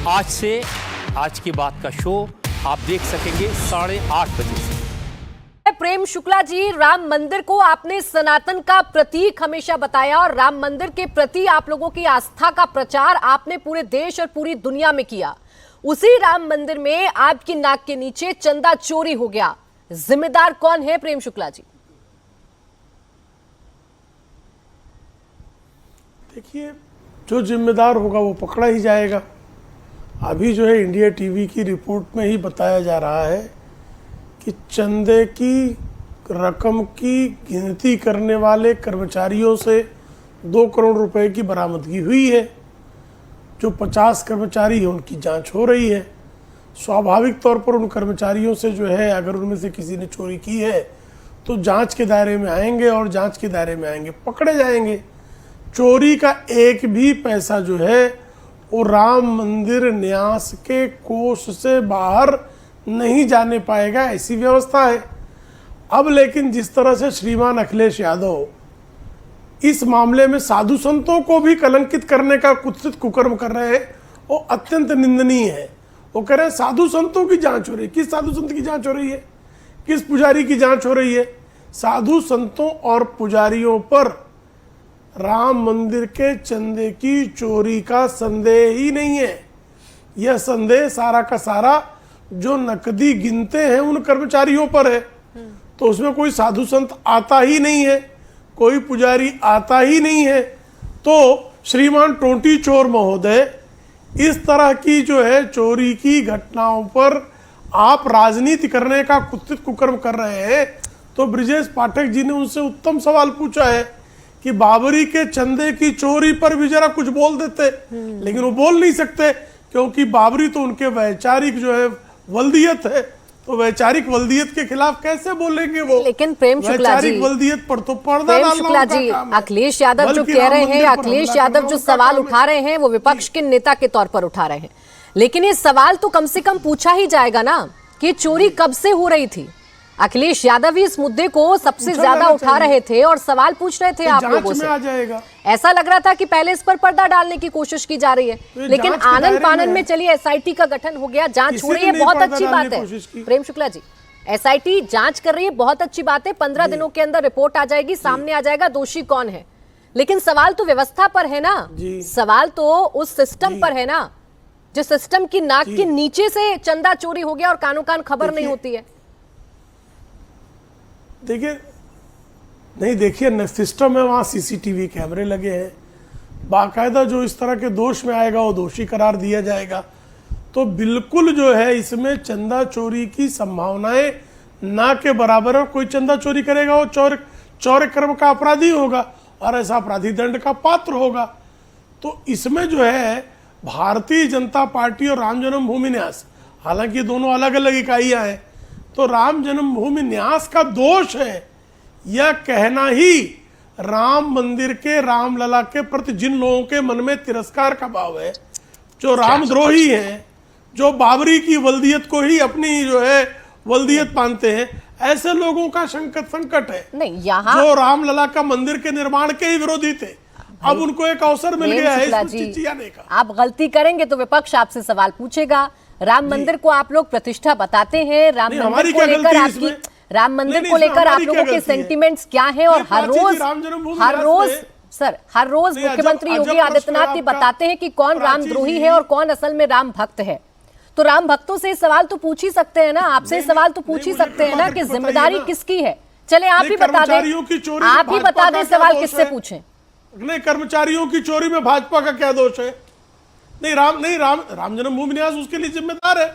आज से आज की बात का शो आप देख सकेंगे 8:30 बजे से। प्रेम शुक्ला जी, राम मंदिर को आपने सनातन का प्रतीक हमेशा बताया और राम मंदिर के प्रति आप लोगों की आस्था का प्रचार आपने पूरे देश और पूरी दुनिया में किया। उसी राम मंदिर में आपकी नाक के नीचे चंदा चोरी हो गया, जिम्मेदार कौन है प्रेम शुक्ला जी? देखिए, जो जिम्मेदार होगा वो पकड़ा ही जाएगा। अभी जो है इंडिया टीवी की रिपोर्ट में ही बताया जा रहा है कि चंदे की रकम की गिनती करने वाले कर्मचारियों से 2 करोड़ रुपए की बरामदगी हुई है। जो 50 कर्मचारी हैं उनकी जांच हो रही है। स्वाभाविक तौर पर उन कर्मचारियों से जो है, अगर उनमें से किसी ने चोरी की है तो जांच के दायरे में आएंगे और जांच के दायरे में आएंगे, पकड़े जाएंगे। चोरी का एक भी पैसा जो है वो राम मंदिर न्यास के कोष से बाहर नहीं जाने पाएगा, ऐसी व्यवस्था है। अब लेकिन जिस तरह से श्रीमान अखिलेश यादव इस मामले में साधु संतों को भी कलंकित करने का कुत्सित कुकर्म कर रहे हैं, वो अत्यंत निंदनीय है। वो कह रहे हैं साधु संतों की जांच हो रही है। किस साधु संत की जांच हो रही है? किस पुजारी की जांच हो रही है? साधु संतों और पुजारियों पर राम मंदिर के चंदे की चोरी का संदेह ही नहीं है। यह संदेह सारा का सारा जो नकदी गिनते हैं उन कर्मचारियों पर है। तो उसमें कोई साधु संत आता ही नहीं है, कोई पुजारी आता ही नहीं है। तो श्रीमान टोंटी चोर महोदय, इस तरह की जो है चोरी की घटनाओं पर आप राजनीति करने का कुत्सित कुकर्म कर रहे हैं। तो ब्रिजेश पाठक जी ने उनसे उत्तम सवाल पूछा है कि बाबरी के चंदे की चोरी पर भी जरा कुछ बोल देते, लेकिन वो बोल नहीं सकते क्योंकि बाबरी तो उनके वैचारिक जो है वल्दियत है। तो वैचारिक वल्दियत के खिलाफ कैसे बोलेंगे वो? लेकिन प्रेम शुक्ला जी, वैचारिक वल्दियत पर तो पर्दा डालना शुक्ला जी, अखिलेश यादव जो कह रहे हैं, अखिलेश यादव जो सवाल उठा रहे हैं वो विपक्ष के नेता के तौर पर उठा रहे हैं, लेकिन ये सवाल तो कम से कम पूछा ही जाएगा ना कि चोरी कब से हो रही थी। अखिलेश यादव इस मुद्दे को सबसे ज्यादा उठा रहे थे और सवाल पूछ रहे थे आप लोगों से। ऐसा लग रहा था कि पहले इस पर पर्दा डालने की कोशिश की जा रही है, लेकिन आनन फानन में चलिए एसआईटी का गठन हो गया, जांच हो रही है, बहुत अच्छी बात है। प्रेम शुक्ला जी, एसआईटी जांच कर रही है, बहुत अच्छी बात है। 15 दिनों के अंदर रिपोर्ट आ जाएगी, सामने आ जाएगा दोषी कौन है। लेकिन सवाल तो व्यवस्था पर है ना, सवाल तो उस सिस्टम पर है ना, जो सिस्टम की नाक के नीचे से चंदा चोरी हो गया और कानों कान खबर नहीं होती है। देखिए सिस्टम है, वहाँ सीसीटीवी कैमरे लगे हैं, बाकायदा जो इस तरह के दोष में आएगा वो दोषी करार दिया जाएगा। तो बिल्कुल जो है इसमें चंदा चोरी की संभावनाएं ना के बराबर है। कोई चंदा चोरी करेगा वो चौर्य कर्म का अपराधी होगा और ऐसा अपराधी दंड का पात्र होगा। तो इसमें जो है भारतीय जनता पार्टी और राम जन्मभूमि न्यास, हालांकि दोनों अलग अलग इकाइयां हैं, तो राम जन्मभूमि न्यास का दोष है यह कहना ही राम मंदिर के रामलला के प्रति जिन लोगों के मन में तिरस्कार का भाव है, जो रामद्रोही हैं, जो बाबरी की वल्दियत को ही अपनी जो है वल्दियत मानते हैं, ऐसे लोगों का संकट है। नहीं, यहाँ जो रामलला का मंदिर के निर्माण के ही विरोधी थे, अब उनको एक अवसर मिल गया है इसमें चिचियाने का। आप गलती करेंगे तो विपक्ष आपसे सवाल पूछेगा। राम मंदिर को आप लोग प्रतिष्ठा बताते हैं, राम मंदिर को लेकर आप लोगों के सेंटिमेंट्स क्या हैं? और हर रोज मुख्यमंत्री योगी आदित्यनाथ ये बताते हैं कि कौन रामद्रोही है और कौन असल में राम भक्त है। तो राम भक्तों से सवाल तो पूछ ही सकते हैं ना, आपसे सवाल तो पूछ ही सकते हैं ना कि जिम्मेदारी किसकी है। चले आप ही बता दें, सवाल किससे पूछें? नहीं, कर्मचारियों की चोरी में भाजपा का क्या दोष है? राम जन्मभूमि न्यास उसके लिए जिम्मेदार है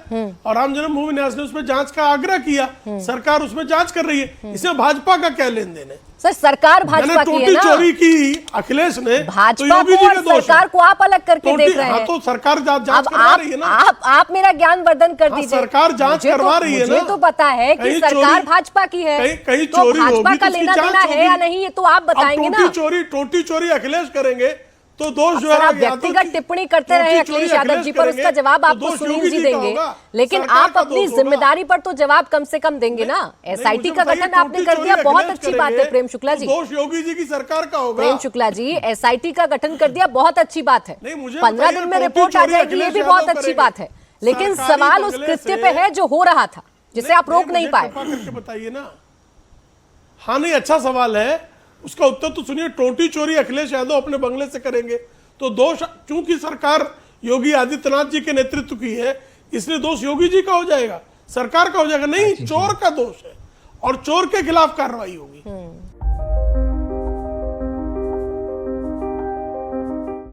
और राम जन्मभूमि न्यास ने उसमें जांच का आग्रह किया, सरकार उसमें जांच कर रही है। इसमें भाजपा का क्या लेन देन है? सर, सरकार भाजपा की है ना। चोरी की अखिलेश ने, भाजपा को और सरकार को आप अलग करके देख रहे हैं। तो सरकार जांच करवा रही है ना। आप मेरा ज्ञान वर्धन कर दीजिए। सरकार जांच करवा रही है ना। मुझे तो पता है कि सरकार भाजपा की है, कहीं तो चोरी भाजपा का लेना देना है या नहीं ये तो आप बताएंगे ना। टोटी चोरी अखिलेश करेंगे तो दोष जो अगर है आप व्यक्तिगत टिप्पणी करते रहे अखिलेश यादव जी पर, उसका जवाब आपको सुनील जी देंगे, लेकिन आप अपनी जिम्मेदारी पर तो जवाब कम से कम देंगे ना। एसआईटी का गठन आपने कर दिया, बहुत अच्छी बात है प्रेम शुक्ला जी। दोष योगी जी की सरकार का होगा। प्रेम शुक्ला जी, एसआईटी का गठन कर दिया, बहुत अच्छी बात है। नहीं, मुझे 15 दिन में रिपोर्ट आ जाएगी, ये भी बहुत अच्छी बात है। लेकिन सवाल उस कृत्य पे है जो हो रहा था, जिसे आप रोक नहीं पाए। करके बताइए ना। हाँ नहीं, अच्छा सवाल है, उसका उत्तर तो सुनिए। टोटी चोरी अखिलेश यादव अपने बंगले से करेंगे तो दोष, चूंकि सरकार योगी आदित्यनाथ जी के नेतृत्व की है, इसलिए दोष योगी जी का हो जाएगा, सरकार का हो जाएगा? नहीं, चोर का दोष है और चोर के खिलाफ कार्रवाई होगी।